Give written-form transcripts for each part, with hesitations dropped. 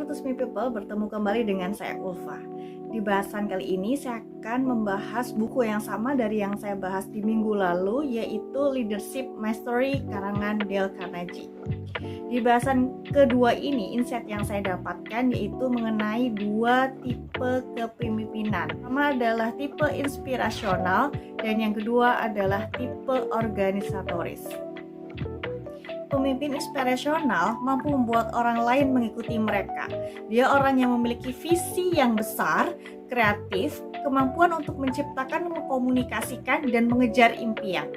Halo to me people, bertemu kembali dengan saya Ulfa. Di bahasan kali ini saya akan membahas buku yang sama dari yang saya bahas di minggu lalu, yaitu Leadership Mastery karangan Dale Carnegie. Di bahasan kedua ini, insight yang saya dapatkan yaitu mengenai dua tipe kepemimpinan. Pertama adalah tipe inspirasional dan yang kedua adalah tipe organisatoris. Pemimpin inspirasional mampu membuat orang lain mengikuti mereka. Dia orang yang memiliki visi yang besar, kreatif, kemampuan untuk menciptakan, mengkomunikasikan, dan mengejar impian.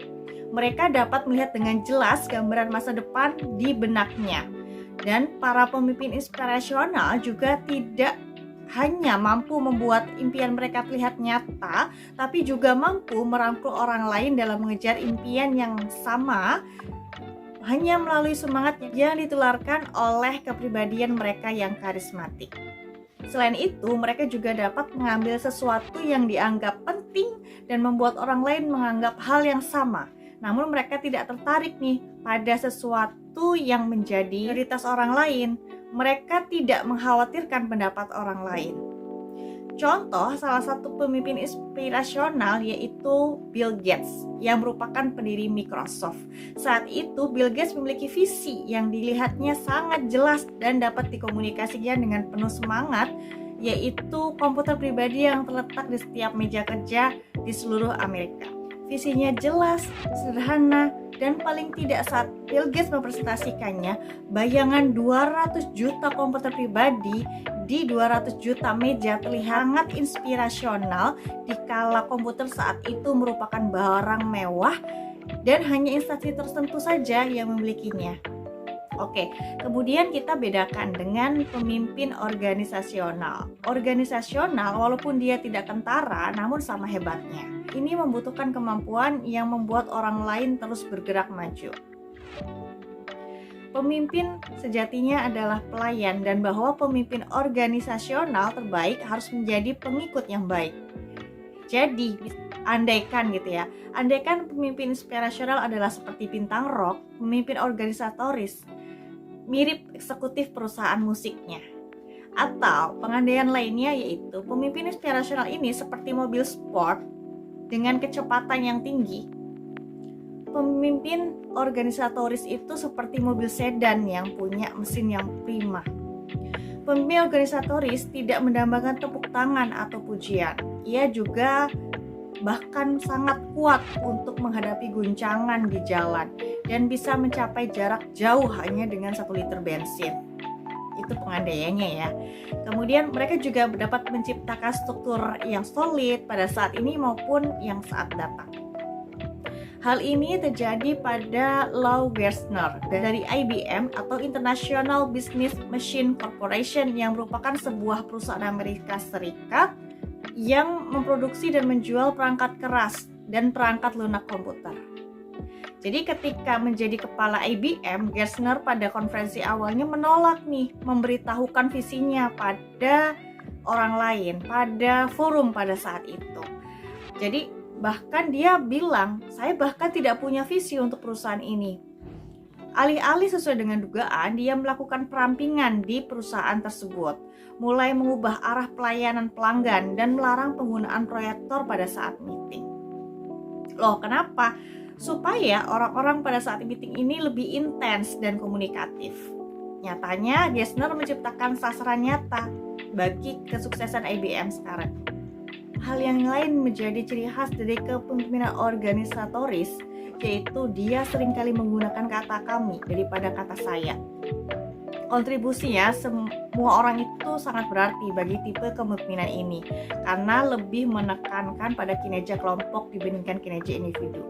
Mereka dapat melihat dengan jelas gambaran masa depan di benaknya. Dan para pemimpin inspirasional juga tidak hanya mampu membuat impian mereka terlihat nyata, tapi juga mampu merangkul orang lain dalam mengejar impian yang sama, hanya melalui semangat yang ditularkan oleh kepribadian mereka yang karismatik. Selain itu, mereka juga dapat mengambil sesuatu yang dianggap penting dan membuat orang lain menganggap hal yang sama. Namun mereka tidak tertarik pada sesuatu yang menjadi prioritas orang lain. Mereka tidak mengkhawatirkan pendapat orang lain. Contoh, salah satu pemimpin inspirasional yaitu Bill Gates yang merupakan pendiri Microsoft. Saat itu Bill Gates memiliki visi yang dilihatnya sangat jelas dan dapat dikomunikasikan dengan penuh semangat, yaitu komputer pribadi yang terletak di setiap meja kerja di seluruh Amerika. Visinya jelas, sederhana, dan paling tidak saat Bill Gates mempresentasikannya, bayangan 200 juta komputer pribadi di 200 juta meja terlihat sangat inspirasional dikala komputer saat itu merupakan barang mewah dan hanya instansi tertentu saja yang memilikinya. Oke, kemudian kita bedakan dengan pemimpin organisasional. Organisasional walaupun dia tidak kentara namun sama hebatnya. Ini membutuhkan kemampuan yang membuat orang lain terus bergerak maju. Pemimpin sejatinya adalah pelayan dan bahwa pemimpin organisasional terbaik harus menjadi pengikut yang baik. Jadi, andaikan pemimpin inspirasional adalah seperti bintang rock, pemimpin organisatoris mirip eksekutif perusahaan musiknya. Atau pengandaian lainnya yaitu pemimpin inspirasional ini seperti mobil sport dengan kecepatan yang tinggi. Pemimpin organisatoris itu seperti mobil sedan yang punya mesin yang prima. Pemimpin organisatoris tidak mendambakan tepuk tangan atau pujian. Ia juga bahkan sangat kuat untuk menghadapi guncangan di jalan dan bisa mencapai jarak jauh hanya dengan 1 liter bensin. Itu pengandaiannya ya. Kemudian mereka juga dapat menciptakan struktur yang solid pada saat ini maupun yang saat datang. Hal ini terjadi pada Lou Gerstner dari IBM atau International Business Machine Corporation yang merupakan sebuah perusahaan Amerika Serikat yang memproduksi dan menjual perangkat keras dan perangkat lunak komputer. Jadi ketika menjadi kepala IBM, Gerstner pada konferensi awalnya menolak memberitahukan visinya pada orang lain, pada forum pada saat itu. Jadi bahkan dia bilang, saya bahkan tidak punya visi untuk perusahaan ini. Alih-alih sesuai dengan dugaan, dia melakukan perampingan di perusahaan tersebut, mulai mengubah arah pelayanan pelanggan dan melarang penggunaan proyektor pada saat meeting. Loh, kenapa? Supaya orang-orang pada saat meeting ini lebih intens dan komunikatif. Nyatanya, Gerstner menciptakan sasaran nyata bagi kesuksesan IBM sekarang. Hal yang lain menjadi ciri khas dari kepemimpinan organisatoris, yaitu dia seringkali menggunakan kata kami daripada kata saya. Kontribusinya semua orang itu sangat berarti bagi tipe kepemimpinan ini karena lebih menekankan pada kinerja kelompok dibandingkan kinerja individu.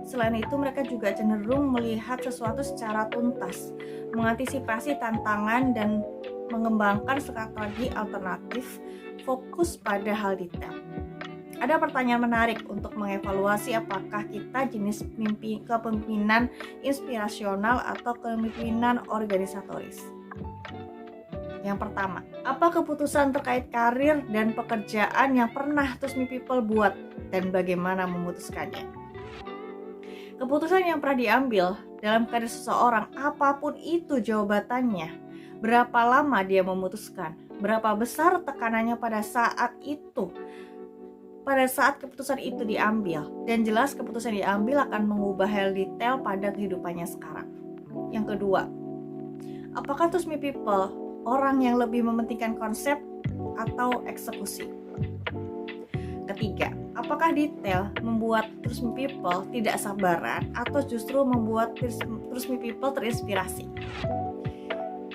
Selain itu, mereka juga cenderung melihat sesuatu secara tuntas, mengantisipasi tantangan dan mengembangkan strategi alternatif, fokus pada hal detail. Ada pertanyaan menarik untuk mengevaluasi apakah kita jenis kepemimpinan inspirasional atau kepemimpinan organisatoris. Yang pertama, apa keputusan terkait karir dan pekerjaan yang pernah to me people buat dan bagaimana memutuskannya? Keputusan yang pernah diambil dalam karir seseorang, apapun itu jawabannya, berapa lama dia memutuskan, berapa besar tekanannya pada saat itu, pada saat keputusan itu diambil, dan jelas keputusan diambil akan mengubah hal detail pada kehidupannya sekarang. Yang kedua, apakah Trust Me People orang yang lebih mementingkan konsep atau eksekusi? Ketiga, apakah detail membuat Trust Me People tidak sabaran atau justru membuat Trust Me People terinspirasi?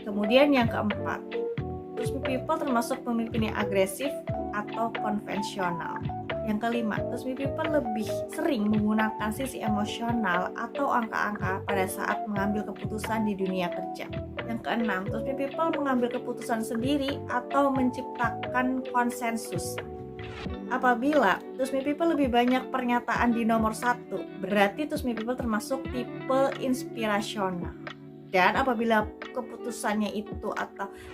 Kemudian yang keempat, Trust Me People termasuk pemimpin yang agresif atau konvensional. Yang kelima, Trust Me People lebih sering menggunakan sisi emosional atau angka-angka pada saat mengambil keputusan di dunia kerja. Yang keenam, Trust Me People mengambil keputusan sendiri atau menciptakan konsensus. Apabila Trust Me People lebih banyak pernyataan di nomor 1, berarti Trust Me People termasuk tipe inspirasional. Dan apabila keputusannya itu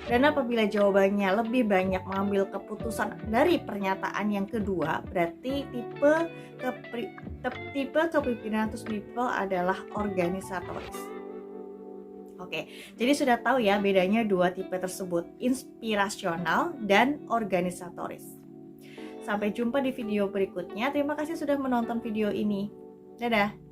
dan apabila jawabannya lebih banyak mengambil keputusan dari pernyataan yang kedua, berarti tipe kepemimpinan Trust Me People adalah organisatoris. Oke, jadi sudah tahu ya bedanya dua tipe tersebut, inspirasional dan organisatoris. Sampai jumpa di video berikutnya. Terima kasih sudah menonton video ini. Dadah.